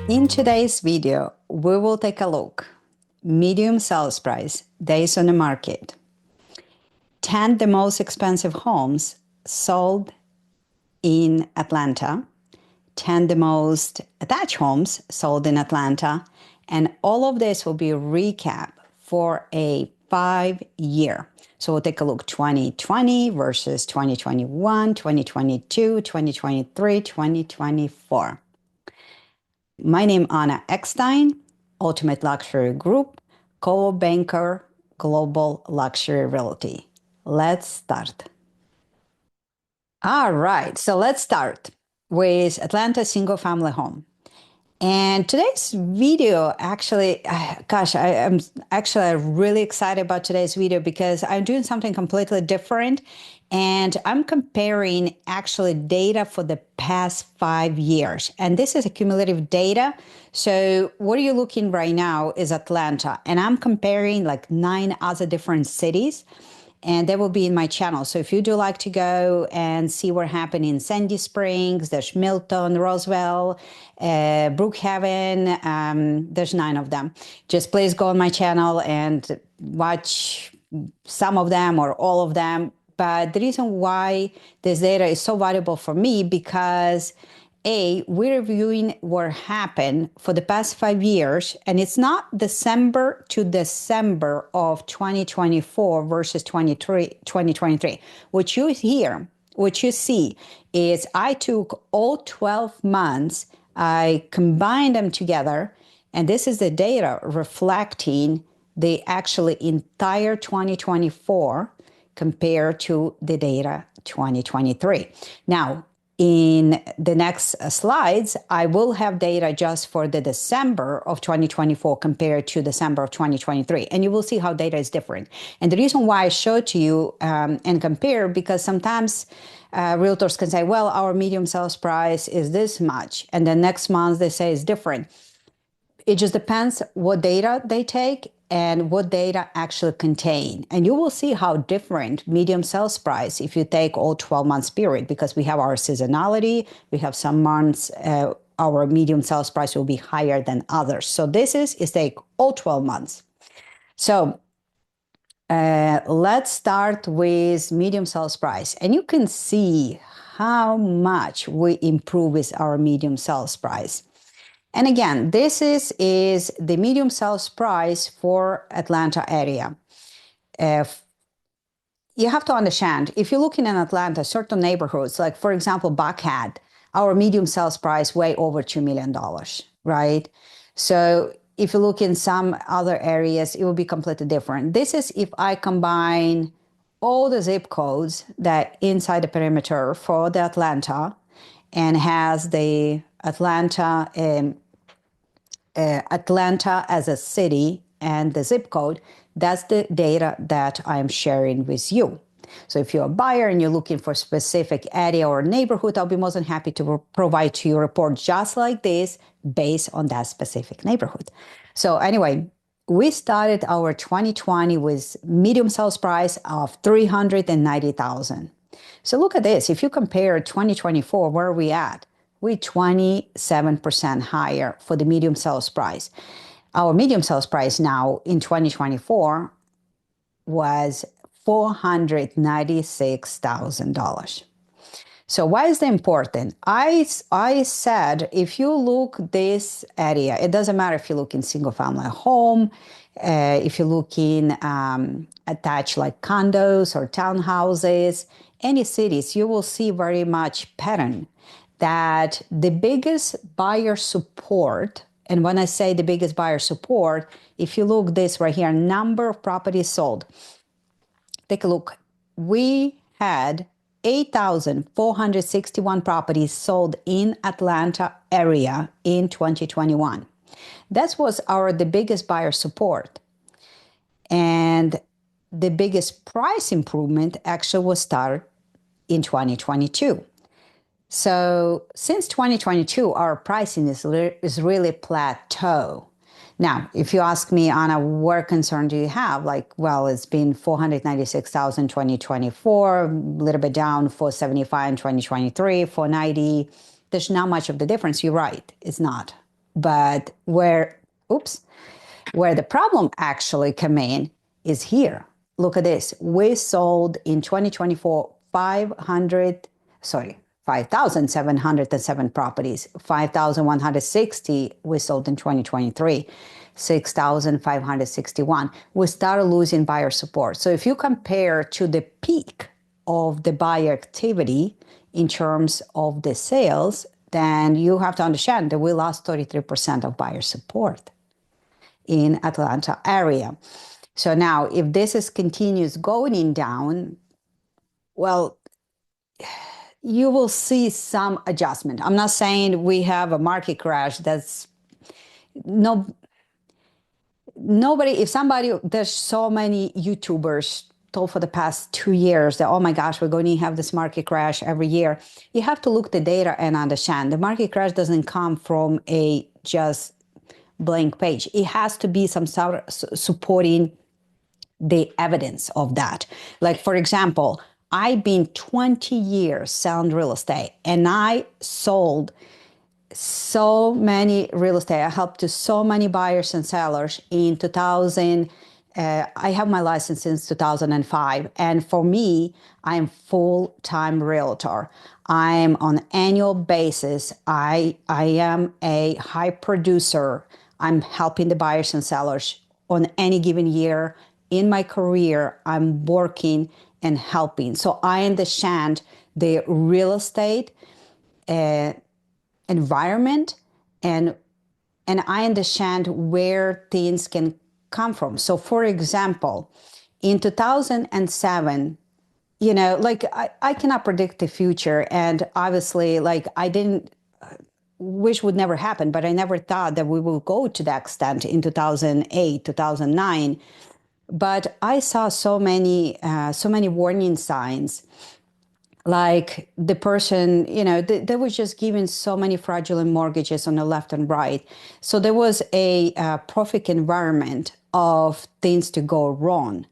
In today's video, we will take a look medium sales price, days on the market, 10 the most expensive homes sold in Atlanta, 10 the most attached homes sold in Atlanta, and all of this will be a recap for a 5-year. So we'll take a look 2020 versus 2021, 2022, 2023, 2024. My name is Anna Eckstein, Ultimate Luxury Group, co-banker, Global Luxury Realty. Let's start. All right, so let's start with Atlanta single family home. And today's video, actually, I'm actually really excited about today's video because I'm doing something completely different. And I'm comparing actually data for the past 5 years. And this is accumulative data. So what you're looking right now is Atlanta. And I'm comparing like 9 other different cities. And they will be in my channel. So if you do like to go and see what happened in Sandy Springs, there's Milton, Roswell, Brookhaven, there's 9 of them. Just please go on my channel and watch some of them or all of them. But the reason why this data is so valuable for me because we're reviewing what happened for the past 5 years, and it's not December to December of 2024 versus 2023. What you see is I took all 12 months, I combined them together, and this is the data reflecting the actually entire 2024 compared to the data 2023. Now, in the next slides, I will have data just for the December of 2024 compared to December of 2023. And you will see how data is different. And the reason why I show to you and compare, because sometimes realtors can say, well, our medium sales price is this much. And then next month they say it's different. It just depends what data they take and what data actually contain. And you will see how different medium sales price if you take all 12 months period, because we have our seasonality, we have some months, our medium sales price will be higher than others. So this is take all 12 months. So let's start with medium sales price. And you can see how much we improve with our medium sales price. And again, this is the medium sales price for Atlanta area. You have to understand, if you're looking in Atlanta, certain neighborhoods, like for example, Buckhead, our medium sales price way over $2 million, right? So if you look in some other areas, it will be completely different. This is if I combine all the zip codes that inside the perimeter for the Atlanta and has the Atlanta as a city and the zip code, that's the data that I'm sharing with you. So if you're a buyer and you're looking for a specific area or neighborhood, I'll be more than happy to provide to you a report just like this based on that specific neighborhood. So anyway, we started our 2020 with medium sales price of $390,000. So look at this. If you compare 2024, where are we at? We're 27% higher for the medium sales price. Our medium sales price now in 2024 was $496,000. So why is that important? I said, if you look this area, it doesn't matter if you look in single family home, if you look in attached like condos or townhouses, any cities, you will see very much pattern that the biggest buyer support, and when I say the biggest buyer support, if you look this right here, number of properties sold, take a look. We had 8,461 properties sold in Atlanta area in 2021. That was the biggest buyer support. And the biggest price improvement actually was started in 2022. So since 2022, our pricing is really plateau. Now, if you ask me, Anna, what concern do you have? Like, well, it's been 496,000 in 2024, a little bit down, 475 in 2023, 490. There's not much of the difference. You're right, it's not. But where the problem actually come in is here. Look at this. We sold in 2024 5,707 properties. 5,160 we sold in 2023. 6,561. We started losing buyer support. So if you compare to the peak of the buyer activity in terms of the sales, then you have to understand that we lost 33% of buyer support in Atlanta area. So now if this is continues going down, well, you will see some adjustment. I'm not saying we have a market crash. That's no nobody. If somebody, there's so many YouTubers told for the past 2 years that, oh my gosh, we're going to have this market crash every year. You have to look the data and understand the market crash doesn't come from a just blank page. It has to be some sort of supporting the evidence of that. Like, for example, I've been 20 years selling real estate, and I sold so many real estate. I helped to so many buyers and sellers in 2000. I have my license since 2005. And for me, I'm full-time realtor. I'm on annual basis. I am a high producer. I'm helping the buyers and sellers on any given year. In my career, I'm working and helping. So I understand the real estate environment, and I understand where things can come from. So for example, in 2007, like I cannot predict the future, and obviously like I didn't wish would never happen, but I never thought that we will go to that extent in 2008, 2009. But I saw so many warning signs, like the person, they were just given so many fraudulent mortgages on the left and right. So there was a perfect environment of things to go wrong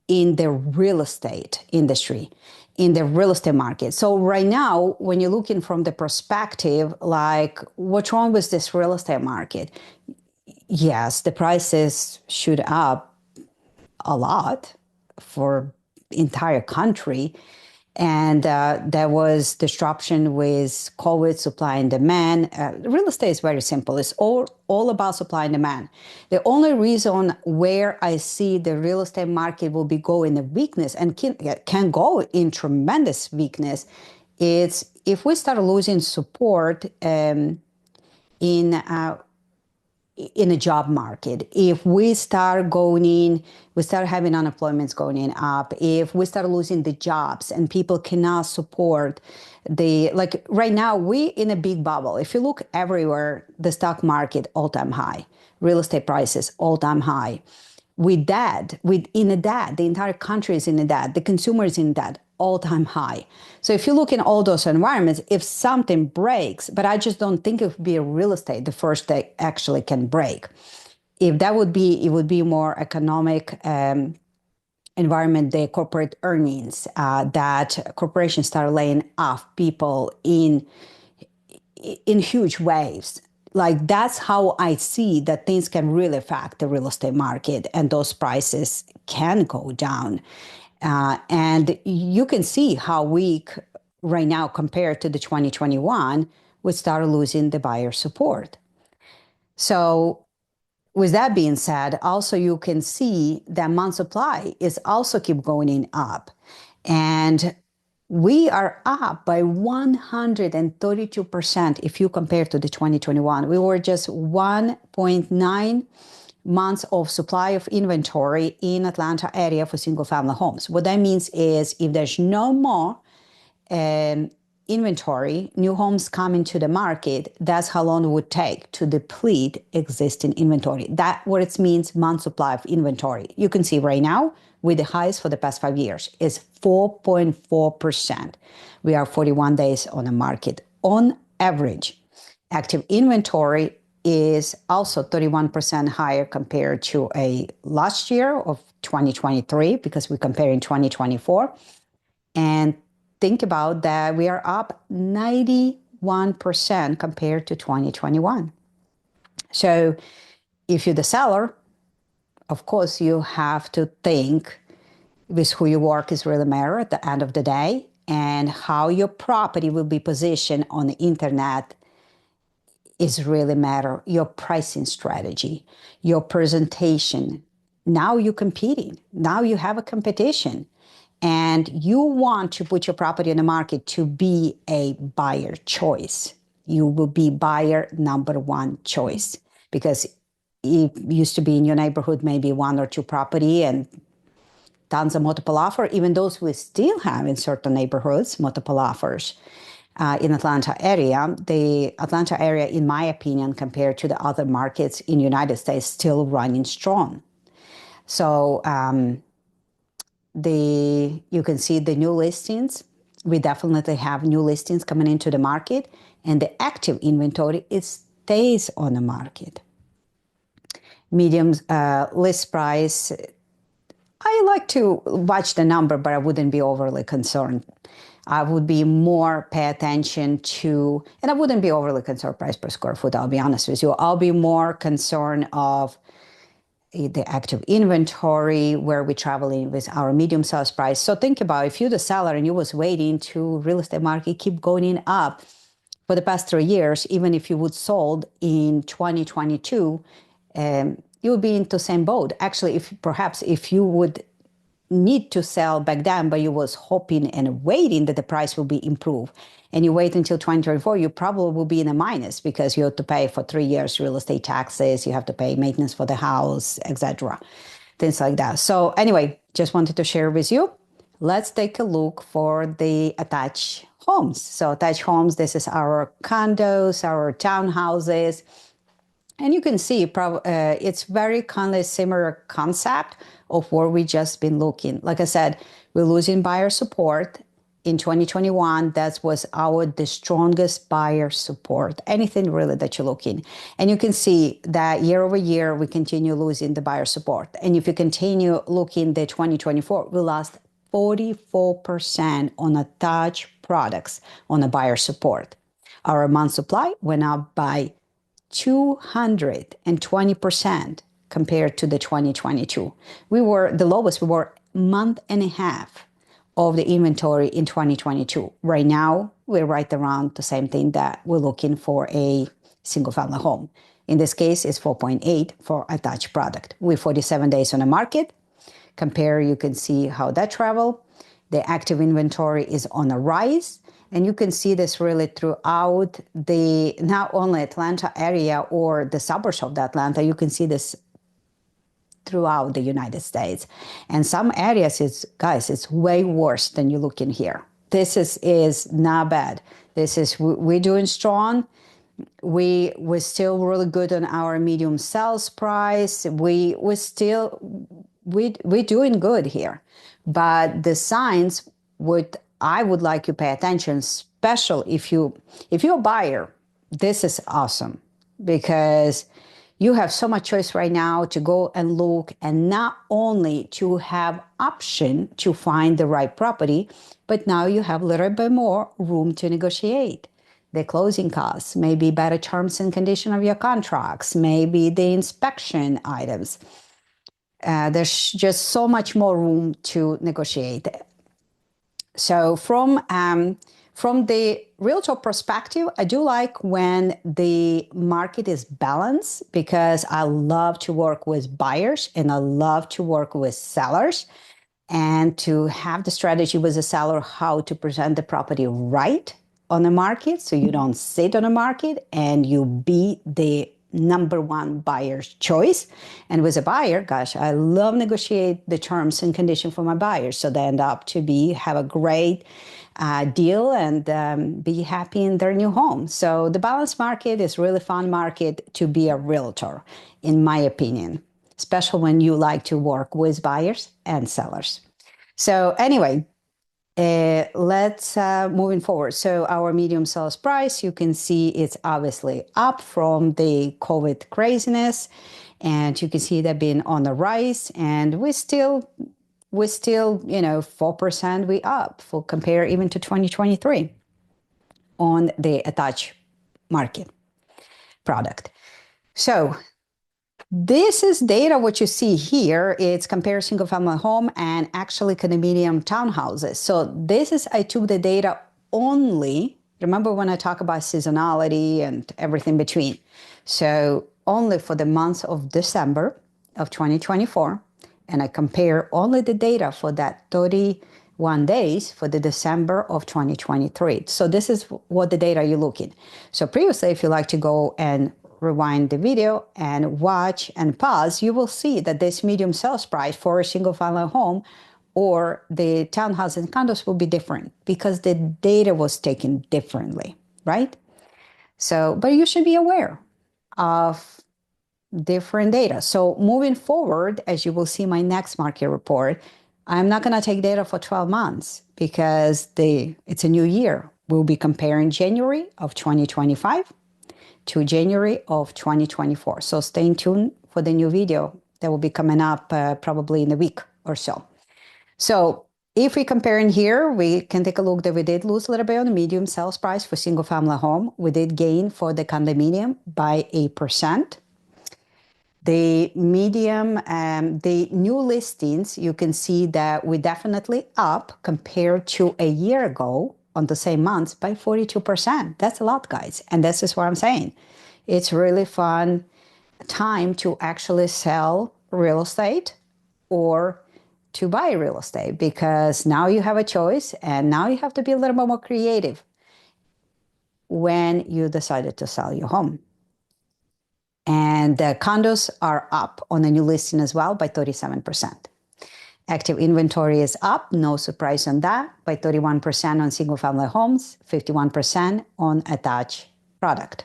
in the real estate industry, in the real estate market. So right now, when you're looking from the perspective, like what's wrong with this real estate market? Yes, the prices shoot up a lot for entire country. And there was disruption with COVID, supply and demand. Real estate is very simple. It's all about supply and demand. The only reason where I see the real estate market will be going in weakness and can go in tremendous weakness is if we start losing support in a job market. If we start we start having unemployment going up, if we start losing the jobs and people cannot support like right now, we in a big bubble. If you look everywhere, the stock market, all-time high, real estate prices, all-time high. With that, the entire country is in a debt, the consumer is in debt, all-time high. So if you look in all those environments, if something breaks, but I just don't think it would be a real estate the first that actually can break. If that would be, it would be more economic environment, the corporate earnings, that corporations start laying off people in huge waves. Like that's how I see that things can really affect the real estate market, and those prices can go down. And you can see how weak right now compared to the 2021, we started losing the buyer support. So with that being said, also you can see that month supply is also keep going up. And we are up by 132% if you compare to the 2021. We were just 1.9 months of supply of inventory in Atlanta area for single family homes. What that means is if there's no more inventory, new homes coming to the market, that's how long it would take to deplete existing inventory. That's what it means, month supply of inventory. You can see right now, with the highest for the past 5 years, is 4.4%. We are 41 days on the market on average. Active inventory is also 31% higher compared to a last year of 2023, because we compare in 2024. And think about that, we are up 91% compared to 2021. So if you're the seller, of course, you have to think with who you work is really matter at the end of the day, and how your property will be positioned on the internet is really matter. Your pricing strategy, your presentation. Now you're competing. Now you have a competition. And you want to put your property on the market to be a buyer choice. You will be buyer number one choice, because it used to be in your neighborhood maybe one or two property and tons of multiple offer. Even those we still have in certain neighborhoods multiple offers. In Atlanta area, the Atlanta area, in my opinion, compared to the other markets in United States, still running strong. So you can see the new listings. We definitely have new listings coming into the market, and the active inventory, it stays on the market. Medium list price, I like to watch the number, but I wouldn't be overly concerned. I would be more pay attention to, and I wouldn't be overly concerned price per square foot, I'll be honest with you. I'll be more concerned of the active inventory, where we're traveling with our medium sales price. So think about if you're the seller and you was waiting to real estate market keep going up for the past 3 years, even if you would sold in 2022, you would be into the same boat. Actually, if you would need to sell back then, but you was hoping and waiting that the price will be improved, and you wait until 2024, you probably will be in a minus, because you have to pay for 3 years real estate taxes, you have to pay maintenance for the house, etc., things like that. So anyway, just wanted to share with you. Let's take a look for the attached homes. So attached homes, this is our condos, our townhouses. And you can see it's very kind of similar concept of where we just been looking. Like I said, we're losing buyer support. In 2021, that was the strongest buyer support, anything really that you're looking. And you can see that year over year, we continue losing the buyer support. And if you continue looking the 2024, we lost 44% on attached products on the buyer support. Our month supply went up by 220% compared to the 2022. We were the lowest. We were a month and a half of the inventory in 2022. Right now, we're right around the same thing that we're looking for a single family home. In this case, it's 4.8 for attached product. We're 47 days on the market. Compare, you can see how that travel. The active inventory is on a rise. And you can see this really throughout the, not only Atlanta area or the suburbs of the Atlanta, you can see this throughout the United States. And some areas, it's way worse than you look in here. This is not bad. We're doing strong. We're still really good on our medium sales price. We're doing good here. But the signs I would like you to pay attention, especially if you're a buyer. This is awesome, because you have so much choice right now to go and look, and not only to have option to find the right property, but now you have a little bit more room to negotiate. The closing costs, maybe better terms and condition of your contracts, maybe the inspection items. There's just so much more room to negotiate. So from the realtor perspective, I do like when the market is balanced, because I love to work with buyers and I love to work with sellers, and to have the strategy with the seller how to present the property right on the market, so you don't sit on the market and you be the number one buyer's choice. And with a buyer, gosh, I love negotiate the terms and conditions for my buyers, so they end up to have a great deal and be happy in their new home. So the balanced market is really fun market to be a realtor, in my opinion, especially when you like to work with buyers and sellers. So anyway, let's moving forward. So our medium sales price, you can see it's obviously up from the COVID craziness, and you can see that being on the rise, and we're still 4% we up for compare even to 2023 on the attached market product. So this is data, what you see here. It's compare single family home and actually condominium townhouses. So this is, I took the data only, remember when I talk about seasonality and everything between. So only for the month of December of 2024. And I compare only the data for that 31 days for the December of 2023. So this is what the data you're looking. So previously, if you like to go and rewind the video and watch and pause, you will see that this medium sales price for a single family home or the townhouse and condos will be different because the data was taken differently, right? So, but you should be aware of different data. So moving forward, as you will see my next market report, I'm not going to take data for 12 months because it's a new year. We'll be comparing January of 2025 to January of 2024. So stay tuned for the new video that will be coming up probably in a week or so. So if we compare in here, we can take a look that we did lose a little bit on the medium sales price for single family home. We did gain for the condominium by 8%. The medium, the new listings, you can see that we're definitely up compared to a year ago on the same month by 42%. That's a lot, guys. And this is what I'm saying. It's really fun time to actually sell real estate or to buy real estate because now you have a choice and now you have to be a little bit more creative when you decided to sell your home. And the condos are up on the new listing as well by 37%. Active inventory is up, no surprise on that, by 31% on single family homes, 51% on attached product.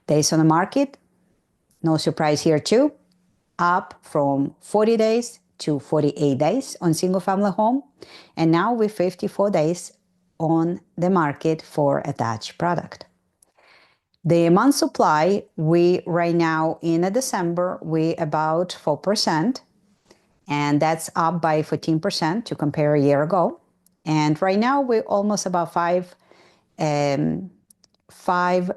Days on the market, no surprise here too, up from 40 days to 48 days on single family home, and now with 54 days on the market for attached product. The month supply, we right now in December, we about 4%, and that's up by 14% to compare a year ago. And right now we're almost about 5%, 5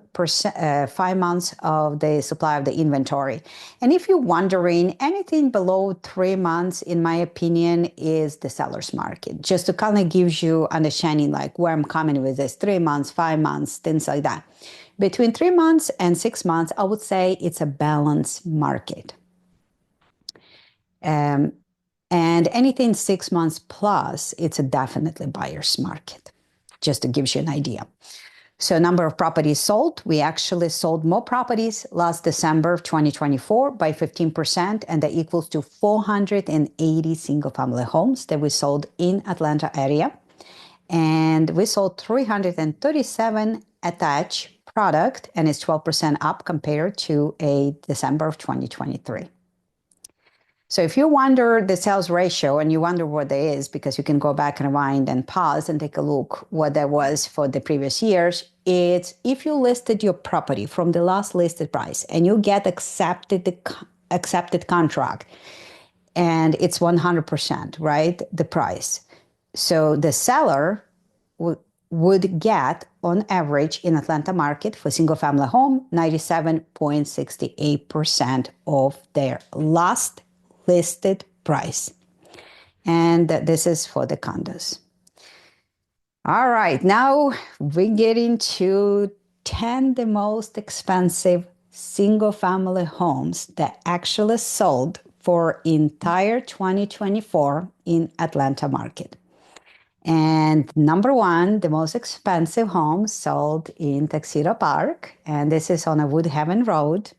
months of the supply of the inventory. And if you're wondering, anything below 3 months, in my opinion, is the seller's market. Just to kind of gives you understanding like where I'm coming with this, 3 months, 5 months, things like that. Between 3 months and 6 months, I would say it's a balanced market. And anything 6 months plus, it's a definitely buyer's market, just to give you an idea. So number of properties sold, we actually sold more properties last December of 2024 by 15%, and that equals to 480 single-family homes that we sold in Atlanta area. And we sold 337 attached product, and it's 12% up compared to a December of 2023. So if you wonder the sales ratio and you wonder what that is, because you can go back and rewind and pause and take a look what that was for the previous years, it's if you listed your property from the last listed price and you get accepted contract, and it's 100%, right? The price. So the seller would get, on average, in Atlanta market for single family home, 97.68% of their last listed price. And this is for the condos. All right, now we get into 10 the most expensive single family homes that actually sold for entire 2024 in Atlanta market. And number one, the most expensive home sold in Tuxedo Park, and this is on a Woodhaven Road.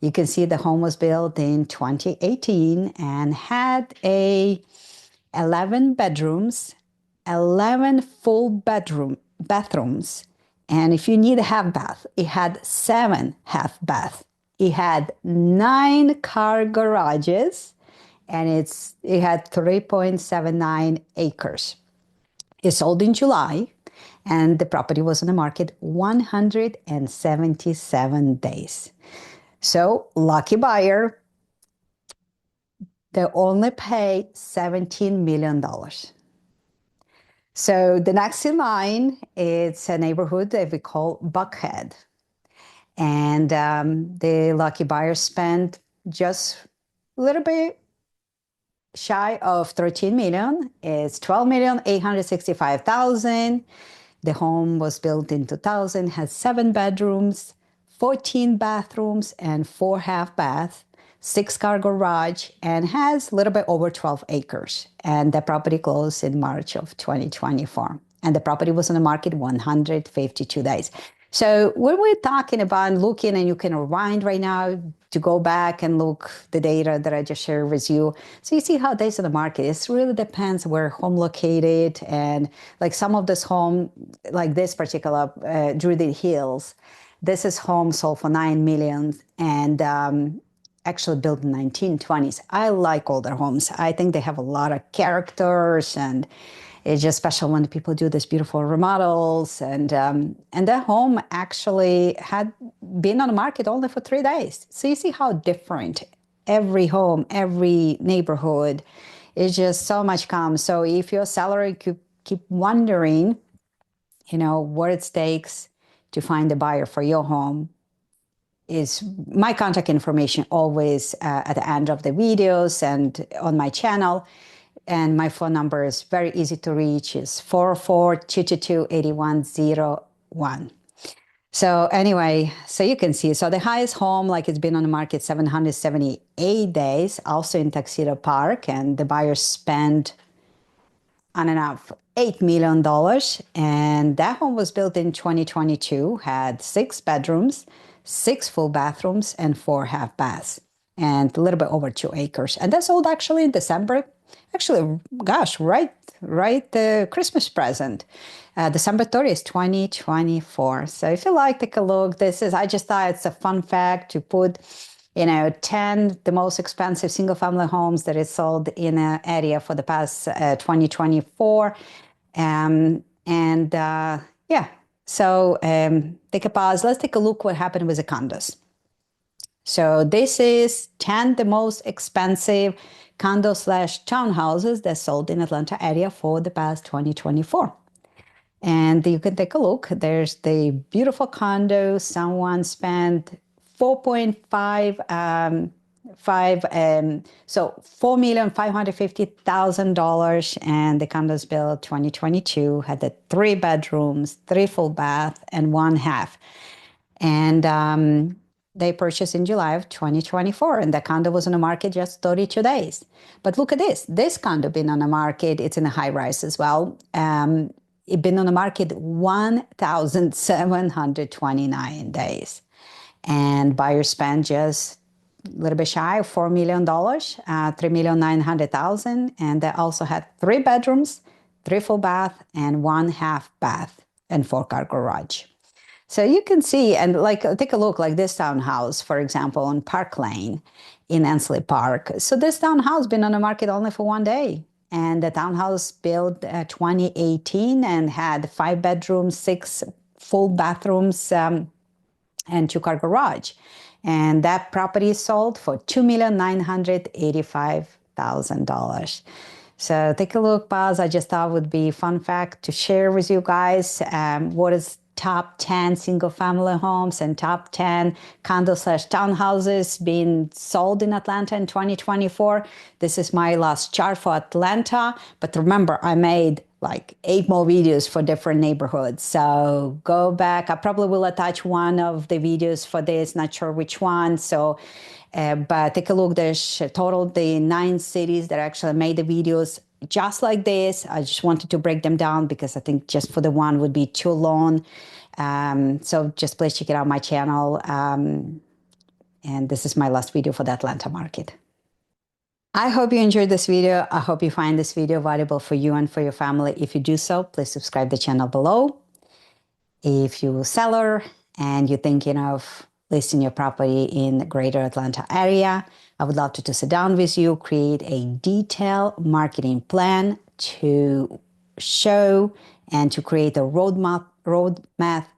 You can see the home was built in 2018 and had 11 bedrooms, 11 full bathrooms. And if you need a half bath, it had 7 half baths. It had 9 car garages, and it had 3.79 acres. It sold in July, and the property was on the market 177 days. So, lucky buyer, they only paid $17 million. So, the next in line, it's a neighborhood that we call Buckhead. And the lucky buyer spent just a little bit shy of 13 million. It's 12,865,000. The home was built in 2000, has 7 bedrooms, 14 bathrooms, and 4 half baths, 6-car garage, and has a little bit over 12 acres. And the property closed in March of 2024. And the property was on the market 152 days. So when we're talking about looking, and you can rewind right now to go back and look the data that I just shared with you. So you see how days on the market. It really depends where home located, and like some of this home, like this particular Druid Hills, this is home sold for 9 million and actually built in 1920s. I like older homes. I think they have a lot of characters, and it's just special when people do these beautiful remodels. And that home actually had been on the market only for 3 days. So you see how different every home, every neighborhood is, just so much comes. So if you're a seller, you keep wondering, what it takes to find a buyer for your home, is my contact information always at the end of the videos and on my channel. And my phone number is very easy to reach. It's 442228101. So anyway, so you can see, so the highest home, like it's been on the market 778 days, also in Tuxedo Park, and the buyer spent on and off $8 million. And that home was built in 2022, had 6 bedrooms, 6 full bathrooms, and 4 half baths, and a little bit over 2 acres. And that sold actually in December. Actually, gosh, right, the Christmas present, December 30th, 2024. So if you like, take a look. I just thought it's a fun fact to put, 10 the most expensive single-family homes that is sold in an area for the past 2024. Yeah, so take a pause. Let's take a look what happened with the condos. So this is 10 the most expensive condo/townhouses that sold in Atlanta area for the past 2024. And you can take a look. There's the beautiful condo. Someone spent 4.5, so $4,550,000, and the condos built 2022 had the 3 bedrooms, 3 full bath, and 1 half. And they purchased in July of 2024, and the condo was on the market just 32 days. But look at this. This condo been on the market. It's in a high rise as well. It's been on the market 1,729 days. And buyers spent just a little bit shy of $4 million, $3,900,000. And they also had 3 bedrooms, 3 full bath, and 1 half bath, and 4-car garage. So you can see, and take a look, like this townhouse, for example, on Park Lane in Ansley Park. So this townhouse been on the market only for 1 day. And the townhouse built 2018 and had 5 bedrooms, 6 full bathrooms, and 2-car garage. And that property sold for $2,985,000. So take a look, pause. I just thought it would be a fun fact to share with you guys. What is top 10 single-family homes and top 10 condo/townhouses being sold in Atlanta in 2024. This is my last chart for Atlanta. But remember, I made like 8 more videos for different neighborhoods. So go back. I probably will attach one of the videos for this, not sure which one. So, but take a look. There's total the 9 cities that actually made the videos just like this. I just wanted to break them down because I think just for the one would be too long. So just please check it out my channel. And this is my last video for the Atlanta market. I hope you enjoyed this video. I hope you find this video valuable for you and for your family. If you do so, please subscribe to the channel below. If you're a seller and you're thinking of listing your property in the greater Atlanta area, I would love to sit down with you, create a detailed marketing plan to show and to create a roadmap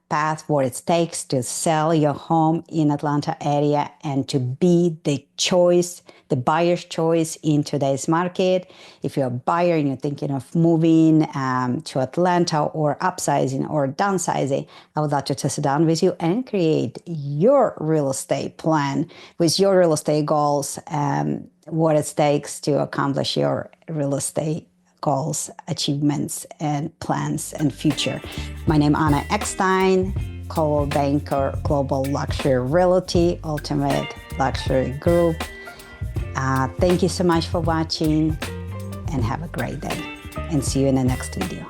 path what it takes to sell your home in Atlanta area and to be the choice, the buyer's choice in today's market. If you're a buyer and you're thinking of moving to Atlanta or upsizing or downsizing, I would love to sit down with you and create your real estate plan with your real estate goals, what it takes to accomplish your real estate goals, achievements, and plans and future. My name is Anna Eckstein, Coldwell Banker, Global Luxury Realty, Ultimate Luxury Group. Thank you so much for watching and have a great day, and see you in the next video.